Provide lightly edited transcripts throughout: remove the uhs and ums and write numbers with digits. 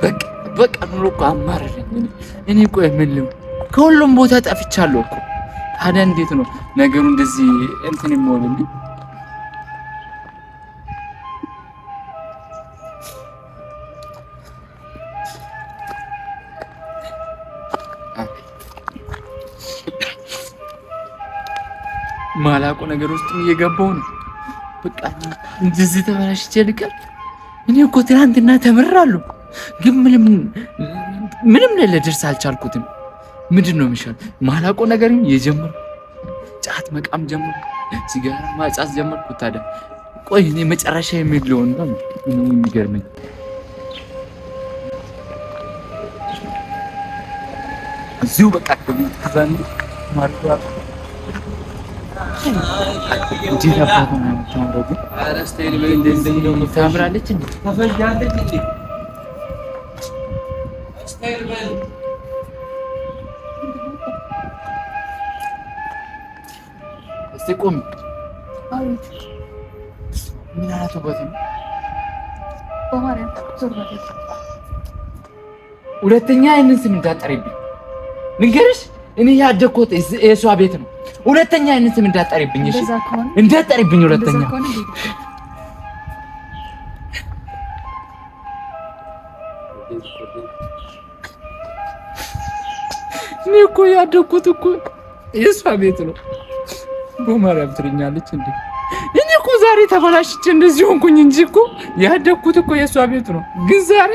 በቃ ኑሮ እኮ አማረረኝ። እኔ ቆይ ምን ልም ከሁሉም ቦታ ጠፍቻለሁ እኮ። ታዲያ እንዴት ነው ነገሩ እንደዚህ እንትን የሚሆንልኝ? ማላውቀው ነገር ውስጥ እየገባሁ ነው። በቃ እንደዚህ ተበላሽቼ ልቀር። እኔ እኮ ትናንትና ተምራለሁ፣ ግን ምንም ልደርስ አልቻልኩትም። ምንድን ነው የሚሻል? ማላውቀው ነገር የጀመርኩ ጫት መቃም ጀመርኩ፣ ሲጋራ ማጫስ ጀመርኩ። ታዲያ ቆይ እኔ መጨረሻ የሚለውን ነው የሚገርመኝ። እዚሁ በቃ ከዛን ማርቷ እንዴት አባቱ ነው የምታምረው? ግን ታምራለች እንዴ? ታፈጃለች እንዴ? እስቲ ቁም። አቤት። ምን አላተበት ነው? በማርያም ዞር በል። ሁለተኛ አይንን ስም እንዳጠሪብኝ ንገርሽ። እኔ ያደኩት የሷ ቤት ነው። ሁለተኛ አይነት ስም እንዳጠሪብኝ። እሺ እንዳጠሪብኝ ሁለተኛ። እኔ እኮ ያደኩት እኮ የሷ ቤት ነው። በማርያም ትርኛለች እንዴ? እኔ እኮ ዛሬ ተበላሽቼ እንደዚህ ሆንኩኝ እንጂ እኮ ያደኩት እኮ የሷ ቤት ነው። ግን ዛሬ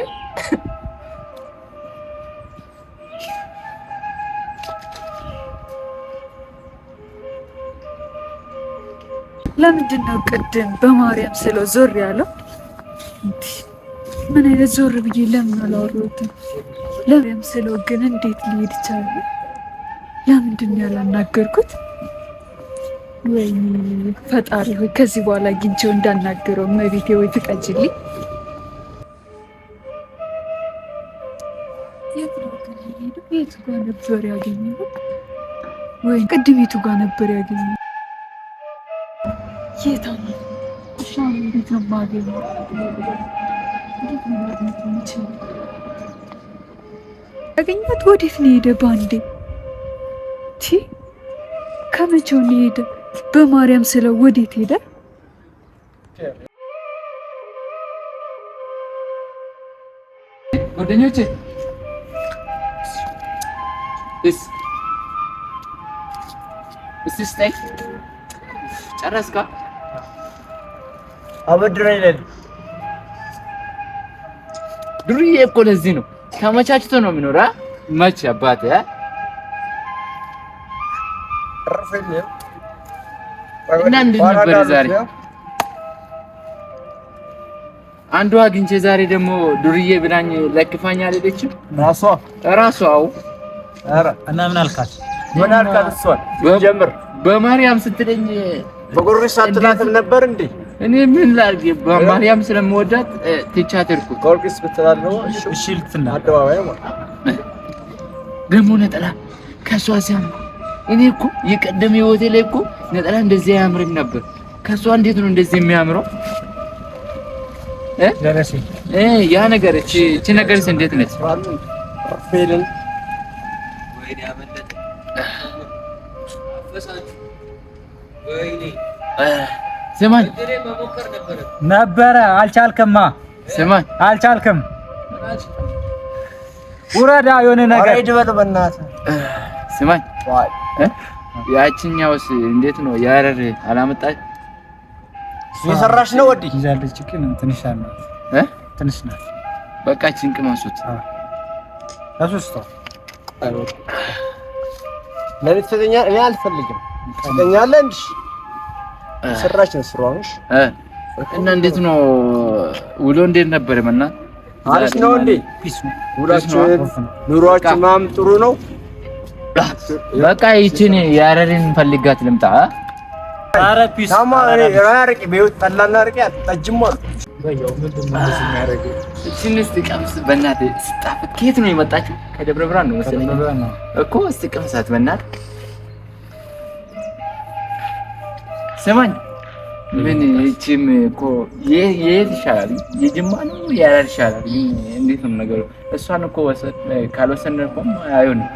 ለምንድን ነው ቅድም በማርያም ስለው ዞር ያለው? ምን አይነት ዞር ብዬ ለምን አላወራሁትም? ለማርያም ስለው ግን እንዴት ሊሄድ ይቻላል? ለምንድን ነው ያላናገርኩት? ወይኔ ፈጣሪ ሆይ ከዚህ በኋላ አግኝቼው እንዳናገረው እመቤቴ ወይ ፍቀጅልኝ። የቱ ጋር ነበር ያገኘው? ወይ ቅድም የቱ ጋር ነበር ያገኘው? የታም ሻም እንዴት ነው የማገኘው? እንዴት ነው ማግኘት የምችለው? ያገኛት ወዴት ነው የሄደ? ባንዴ ከመቼው ነው የሄደ? በማርያም ስለው ወዴት ሄደ? ጓደኞቼ እስቲ ስታይ ጨረስካ? አበድረኝ ለኔ ዱርዬ እኮ ለዚህ ነው ተመቻችቶ ነው የሚኖር። መች አባቴ እና እንዴት ነበር ዛሬ? አንዱ አግኝቼ ዛሬ ደግሞ ዱርዬ ብላኝ ለክፋኝ አልሄደችም። ራሷው ኧረ እና ምን አልካት? ምን አልካት? እሷን ጀምር በማርያም ስትለኝ በጎርሽ አትላትም ነበር እንዴ? እኔ ምን ላድርግ? በማርያም ስለምወዳት ትቻት እርኩት። ጎርጊስ ብትላለው እሺ ልትና አደባባይ ደግሞ ነጠላ ከሷ ሲያም እኔ እኮ የቀደመ ህይወቴ ላይ እኮ ነጠላ እንደዚህ አያምርም ነበር። ከሷ እንዴት ነው እንደዚህ የሚያምረው? ደረሴ ያ ነገር እቺ ነገርስ እንዴት ነች? ፌልን ወይኔ አመለጠ አፈሳችሁ ወይኔ ስማኝ ነበረ አልቻልክማ። ስማኝ አልቻልክም። ውረዳ የሆነ ነገር አይደበል በእናትህ ስማኝ። ያቺኛውስ እንዴት ነው? ያረር አላመጣች የሰራሽ ነው ወዲ ይዛለች። ግን ትንሽ ናት ትንሽ ናት። በቃ ጭንቅ ማሱት አሱስታ ለቤት ፈተኛ እኔ አልፈልግም። ፈተኛለህ እንዴ? ሰራሽ ነው ስራውሽ እና እንዴት ነው ውሎ? እንዴት ነበር? መና አሪፍ ነው እንዴ? ፒስ ነው ውላችን፣ ኑሯችን ማም ጥሩ ነው። በቃ ይቺን ያረርን ፈልጋት ልምጣ። ኧረ ፒስ ታማሪ ያረቂ በህይወት ጠላና አረቂ አትጠጅም አሉ። በያው ምንድን ነው እንደዚህ የሚያደርገው? እቺን እስቲ ቀምስ በእናትህ። ስጣፍጥ ከየት ነው የመጣችው? ከደብረ ብርሃን ነው መሰለኝ እኮ። እስቲ ቀምሳት በእናትህ። ስማኝ ምን እቺም እኮ የት ይሻላል? የጅማ ነው ያላል ይሻላል? እንዴት ነው ነገሩ? እሷን እኮ ካልወሰን እኮ አይሆንም።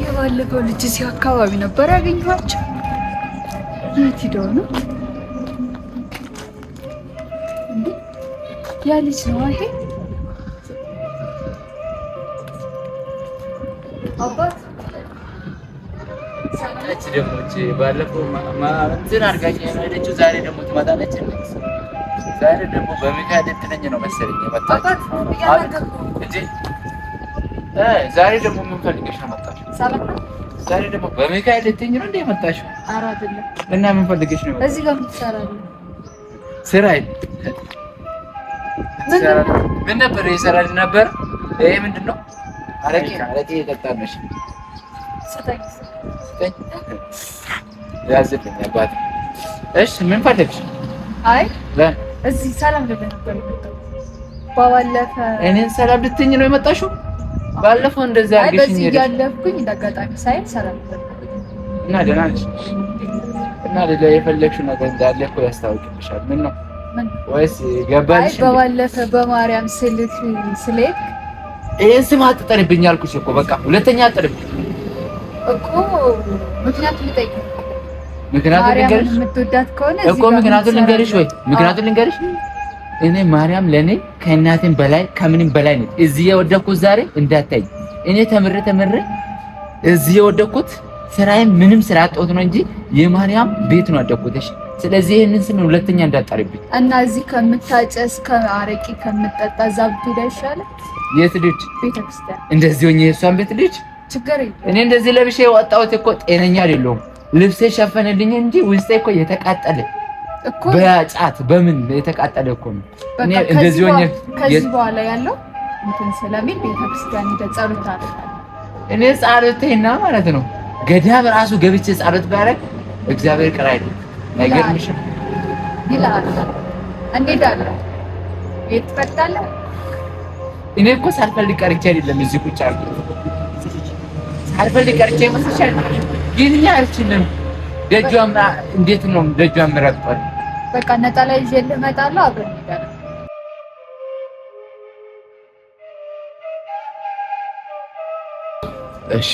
የባለፈው ልጅ እዚህ አካባቢ ነበር ያገኘኋቸው። የት ሄደው ነው? ያ ልጅ ነው ይሄ? አባት ሰላች ደግሞ ባለፈው እንትን አድርጋኝ ሄደችው። ዛሬ ደግሞ ትመጣለች። ዛሬ ደግሞ በሚካኤል ልትነኝ ነው መሰለኝ የመጣችው እንጂ ዛሬ ደግሞ ምን ፈልገሽ ነው መጣሽው? ዛሬ ደግሞ በሚካኤል ልትነኝ ነው እንዴ የመጣሽው? ኧረ አይደለም። እና ምን ፈልገሽ ነው? እዚህ ጋር የምትሰራለህ ስራ ምን ነበር የሰራልኝ ነበር? ይሄ ምንድን ነው? አረቄ የጠጣነሽ ስጠኝ ያዝልኝ አባቴ። እሺ ምን ፈለግሽ? አይ እዚህ ሰላም ልልህ ነበር የመጣሁት። ባለፈ እኔን ሰላም ልትይኝ ነው የመጣሽው? ባለፈው እንደዛ አድርገሽኝ በዚህ ያለፍኩኝ እንዳጋጣሚ ሳይል ሰላም ልልህ እና ደህና ነሽ? እና ሌላ የፈለግሽው ነገር እንዳለ እኮ ያስታውቅብሻል። ምን ነው ወይስ ገባልሽ? አይ በባለፈ በማርያም ስልክ ይሄን ስም አትጠሪብኝ አልኩሽ እኮ በቃ ሁለተኛ አትጠሪብኝ እኮ። ምክንያቱም ልጠይቅ ምክንያቱም ልንገርሽ የምትወዳት ከሆነ እኮ ምክንያቱም ልንገርሽ ወይ ምክንያቱም ልንገርሽ እኔ ማርያም ለኔ ከእናቴም በላይ ከምንም በላይ ነች። እዚህ የወደኩት ዛሬ እንዳታይ እኔ ተምሬ እዚህ የወደኩት ስራዬን ምንም ስራ አጣሁት ነው እንጂ የማርያም ቤት ነው ያደኩት። እሺ ስለዚህ ይሄንን ስም ሁለተኛ እንዳትጠሪብኝ እና እዚህ ከምታጨስ ከአረቂ ከምጠጣ እዛ ብትሄድ አይሻልም? የት ልጅ ቤተክርስቲያን እንደዚህ ሆኜ የእሷን ቤት ልጅ ችግር የለም። እኔ እንደዚህ ለብሼ የወጣሁት እኮ ጤነኛ አይደለሁም። ልብሴ ሸፈነልኝ እንጂ ውስጤ እኮ የተቃጠለ እኮ በጫት በምን የተቃጠለ እኮ ነው። እኔ እንደዚህ ሆኜ ከዚህ በኋላ ያለው እንትን ስለሚል ቤተክርስቲያን ጸሎት አደረጋለሁ። እኔ ጸሎቴና ማለት ነው ገዳም ራሱ ገብቼ ጸሎት ባረግ እግዚአብሔር ቅር አይደለም። አይገርምሽም? ይላል እንዴት አለ ይፈታል። እኔ እኮ ሳልፈልግ ቀርቼ አይደለም እዚህ ቁጭ አልኩት። ሳልፈልግ ቀርቼ መስሻል ግን እኛ አልችልም። ደጇም እንዴት ነው ደጇም ረግጧል። በቃ ነጠላ ይዤ እመጣለሁ አብረን እንሄዳለን። እሺ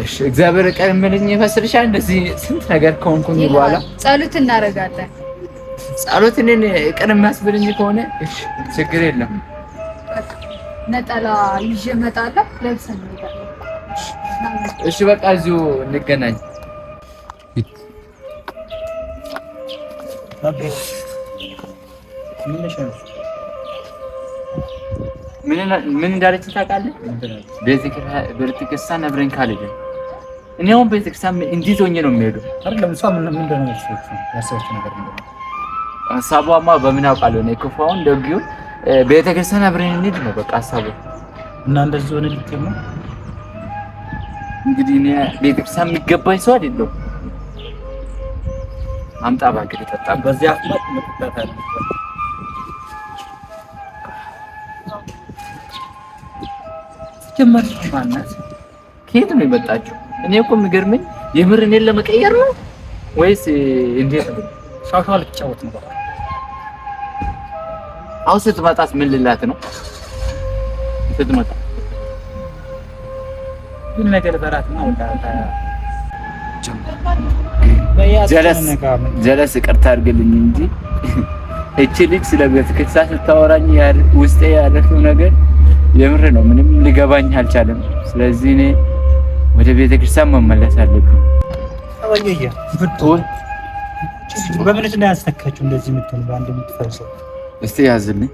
እሺ እግዚአብሔር ቀን ምንኝ ይፈስልሻል። እንደዚህ ስንት ነገር ከሆንኩኝ በኋላ ጸሎት እናደርጋለን። ጸሎት እኔን ቀን የሚያስብልኝ ከሆነ እሺ ችግር የለም። ነጠላ ይዤ እመጣለሁ ለብሰን እንሄዳለን። እሺ በቃ እዚሁ እንገናኝ። ምን እንዳለች ታውቃለህ? ቤተክርስቲያን አብረን ካልሄድን እኔ አሁን ቤተክርስቲያን እንዴት ሆኜ ነው የምሄደው? አይደለም እሷ ምንድን ነው ያሰበችው ነገር ምንድን ነው? ሀሳቧማ በምን አውቃለሁ እኔ ክፉውን ደግዩን ቤተክርስቲያን አብረን እንሂድ ነው በቃ ሀሳቡ። እና እንደዚህ ሆነ ልትል ነው እንግዲህ እኔ ቤተክርስቲያን የሚገባኝ ሰው አይደለሁም። አምጣ እባክህ ጠጣ። በዚህ አፍመጥ መጥታታል። ጀመር ማናት ከየት ነው የመጣችው? እኔ እኮ የሚገርመኝ የምር እኔን ለመቀየር ነው ወይስ እንዴት ነው? ሻሻዋ ልትጫወት ነው። አሁን ስትመጣስ ምን ልላት ነው? ስትመጣ ምን ነገር በራት ነው ጀለስ ይቅርታ አድርግልኝ እንጂ እቺ ልጅ ስለ ቤተክርስቲያን ስታወራኝ ውስጤ ያለፈው ነገር የምር ነው። ምንም ሊገባኝ አልቻለም። ስለዚህ እኔ ወደ ቤተክርስቲያን መመለስ አለብኝ። አወየየ ፍቱን በምንስ ነው ያስተካችሁ እንደዚህ የምትሆን በአንድ የምትፈርሰው? እስቲ ያዝልኝ።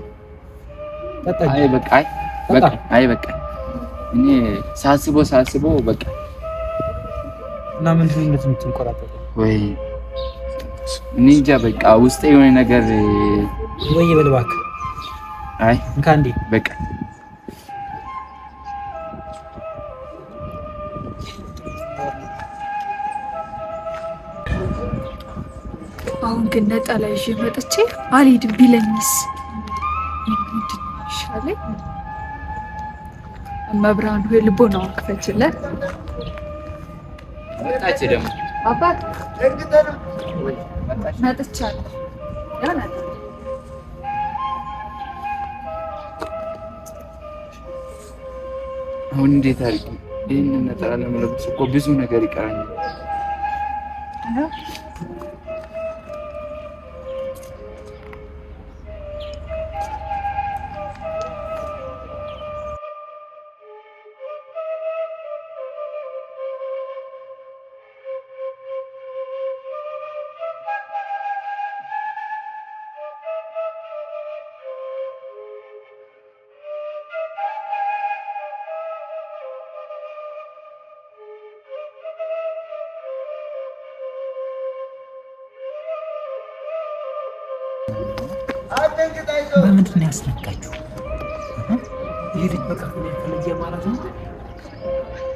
አይ በቃ አይ በቃ እኔ ሳስቦ በቃ እና ምንድን ነው እንደዚህ የምትንቆራጠጠው? ወይ እኔ እንጃ በቃ ውስጤ የሆነ ነገር ወይ በልባክ። አይ እንካ እንዴ በቃ አሁን ግን ነጠላ ይዤ መጥቼ አልሄድም ቢለኝስ ምንድን ነው ይሻለኝ? መብራን ሆይ ልቦናውን ክፈችለት። መጣች ደግሞ አባት ደግተህ መጥቻለሁ። አሁን እንዴት አድርጊ? ይህንን ነጠላ ለመለበስ እኮ ብዙ ነገር ይቀራኛል። በምንድን ነው ያስነካችሁ? ይሄ ልጅ በቃ ተለየ ማለት ነው።